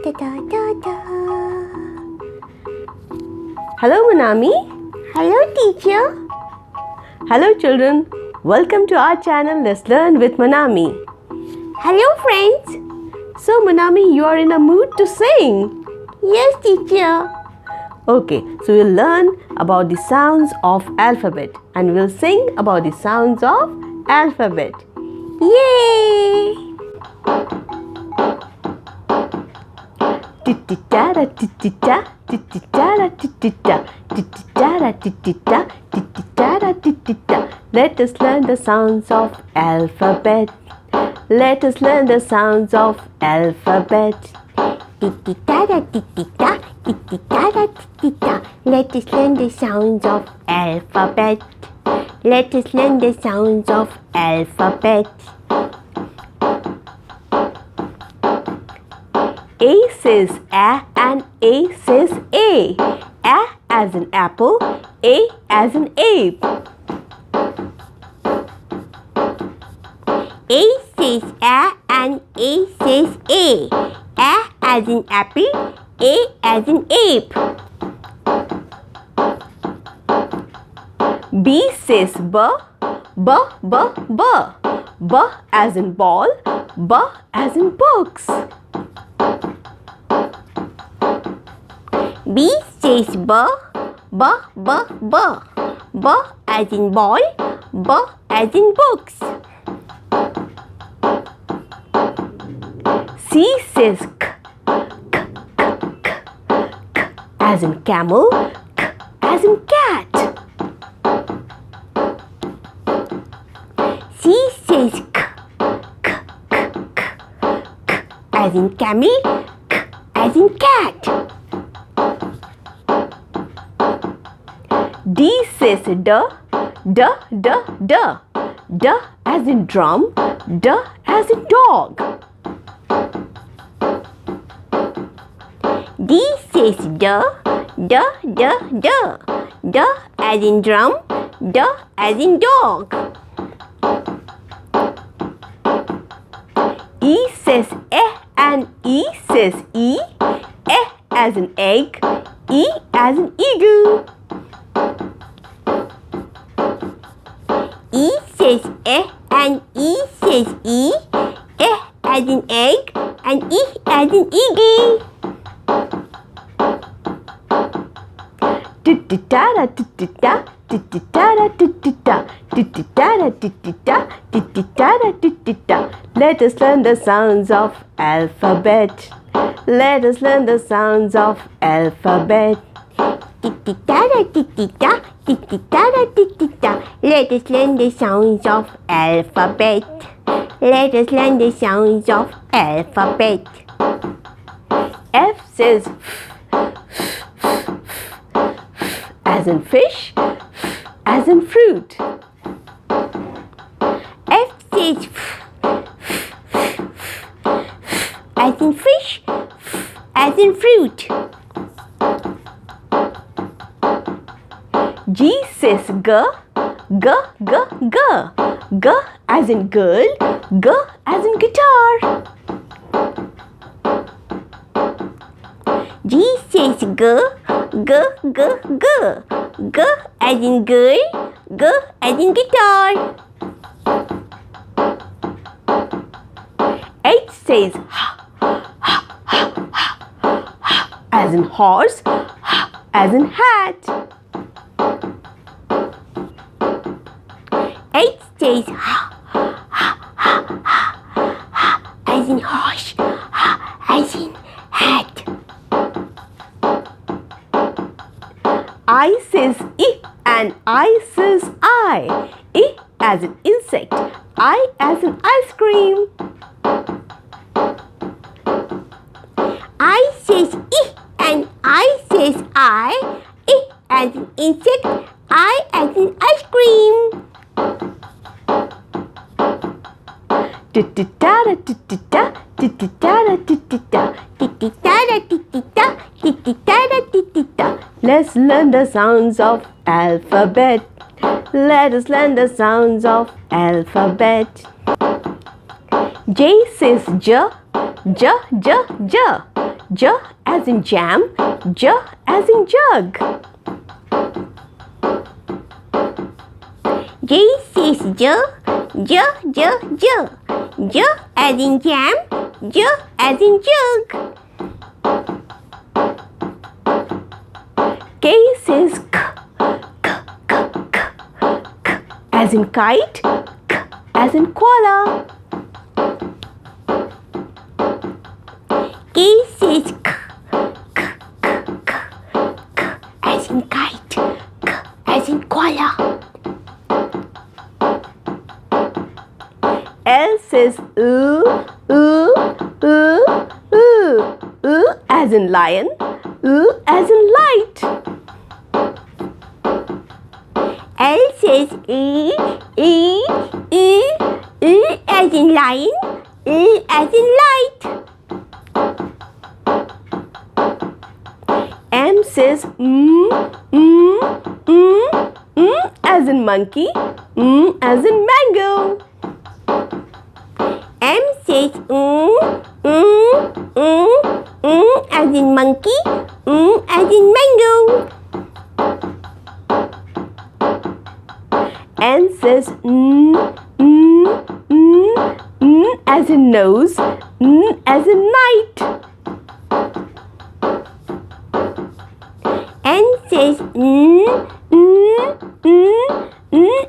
da da da da. Hello Monami. Hello teacher. Hello children. Welcome to our channel Let's Learn with Monami. Hello friends. So Monami, you are in a mood to sing. Yes teacher. Okay, so we'll learn about the sounds of alphabet and we'll sing about the sounds of alphabet. Yay! Tititara titita, tititara titita, tititara titita, tititara titita. Let us learn the sounds of alphabet. Let us learn the sounds of alphabet. Tititara titita, tititara titita. Let us learn the sounds of alphabet. Let us learn the sounds of alphabet. A says A and A says A. A as in apple, A as in ape. A says A and A says A. A as in apple, A as in ape. B says B, B, B, B. B as in ball, B as in books. B says B, B, B, B. B as in ball, B as in books. C says K, K, K, K, K as in camel, K as in cat. C says K, K, K, K, K as in camel, K as in cat. D says D, D, D, D. D as in drum, D as in dog. D says D, D, D, D. D as in drum, D as in dog. E says E and E says E. E as in egg, E as in eagle. E says E and E says E. E as in egg and E as in eagle. Tititara titita, tititara titita, tititara titita, tititara titita. Let us learn the sounds of alphabet. Let us learn the sounds of alphabet. Tititara titita, tititara titita. Let us learn the sounds of alphabet. Let us learn the sounds of alphabet. F says as in fish, as in fruit. F says as in fish, as in fruit. G says G, G, G, G. G as in girl, G as in guitar. G says G, G, G, G. G as in girl, G as in guitar. H says H as in horse, H as in hat. H says as in horse, as in hat. I says I and I says I. I as in insect, I as in ice cream. I says I and I says I as in insect, I as in ice cream. Tititara titita, tititara titita, Tititara titita, tititara titita. Let's learn the sounds of alphabet. Let us learn the sounds of alphabet. J says J, J, J, J. J as in jam, J as in jug. J says J, J, J, J. J as in jam, J as in jug. K says K, K, K, K, K as in kite, K as in koala. K says K, K, K, K, K as in kite, K as in koala. L says as in lion, as in light. L says as in lion, as in light. M says as in monkey, as in mango. M says as in monkey, as in mango. N says as in nose, as in night. N says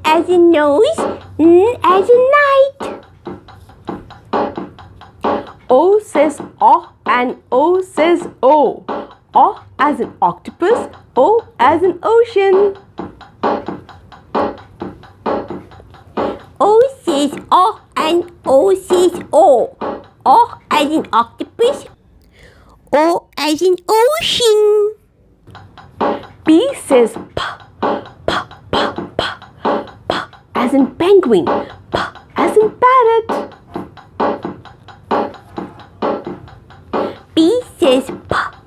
as in nose, as in night. O says O and O says O. O as in octopus, O as in ocean. O says O and O says O. O as in octopus, O as in ocean. P says P, P, P, P, P as in penguin, P as in parrot. P says P,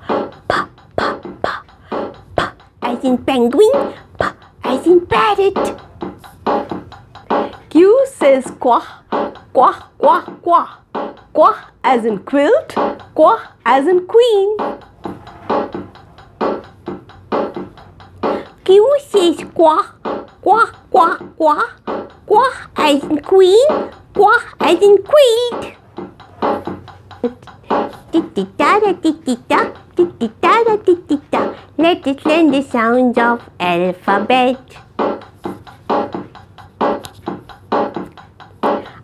P, P, P, P as in penguin, P as in parrot. Q says quah, quah, quah, quah. Quah as in quilt, quah as in queen. Q says quah, quah, quah, quah. Quah as in queen, quah as in quilt. Titty-ta-da, titty-ta, titty-ta-da, titty-ta. Let us learn the sounds of alphabet.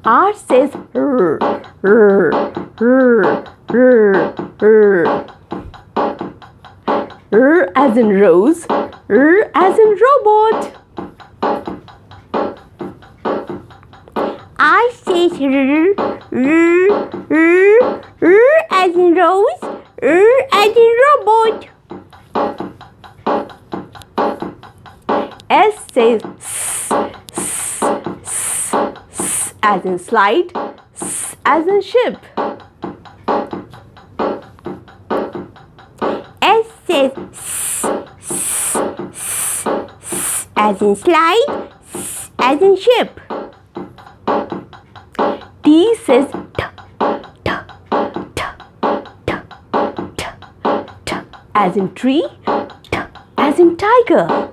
R says r, r, r, r, r. R as in rose, R as in robot. I says R, R, R, R as in rose, R as in robot. S says S, S, S, S as in slide, S as in ship. S says S, S, S, S as in slide, S as in ship. T says T, T, T, T, T, T as in tree, T as in tiger.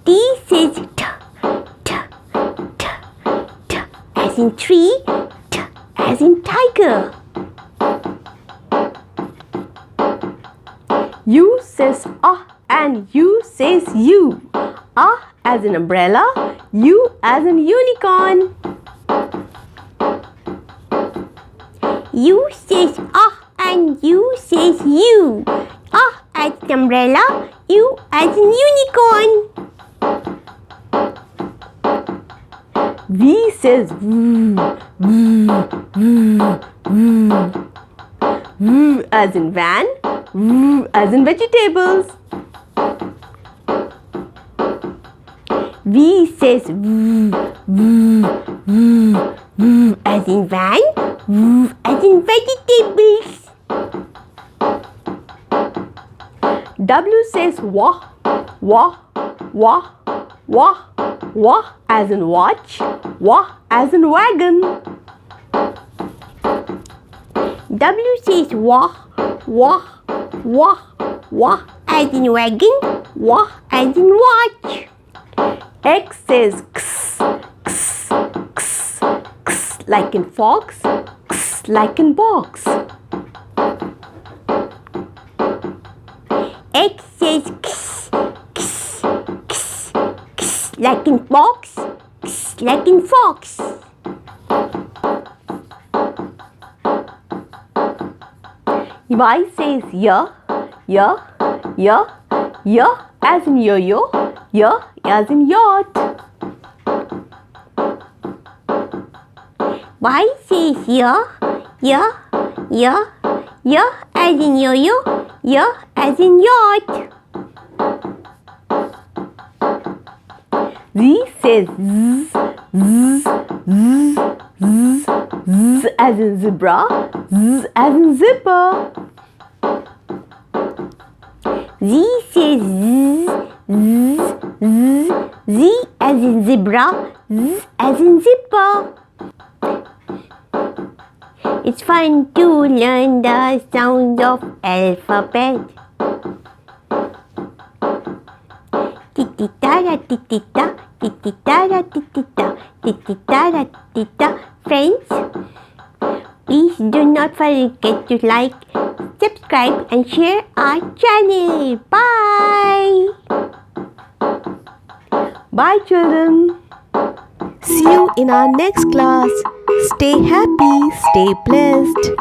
T says T, T, T, T as in tree, T as in tiger. U says and U says U. As in umbrella, U as in unicorn. U says and U says U. As in umbrella, U as in unicorn. V says V, V, V, V. V as in van, V as in vegetables. V says V, V, V, V as in van, V as in vegetables. W says wah, wah, wah, wah, wah as in watch, wah as in wagon. W says wah, wah, wah, wah as in wagon, wah as in watch. X says x, x, x, x like in fox, x like in box. X says x, x, x, x like in box, x like in fox. Y says ya, ya, ya, ya as in yo-yo, ya as in yacht. Y says ya, ya, ya, ya as in yo-yo, ya as in yacht. Z says z, z, z, z, z as in zebra, z as in zipper. Z says z, z, z, z as in zebra, z as in zipper. It's fun to learn the sounds of alphabet. Tititara titita, tititara titita, tititara titita. Friends, please do not forget to like, subscribe and share our channel. Bye! Bye children. See you in our next class. Stay happy, stay blessed.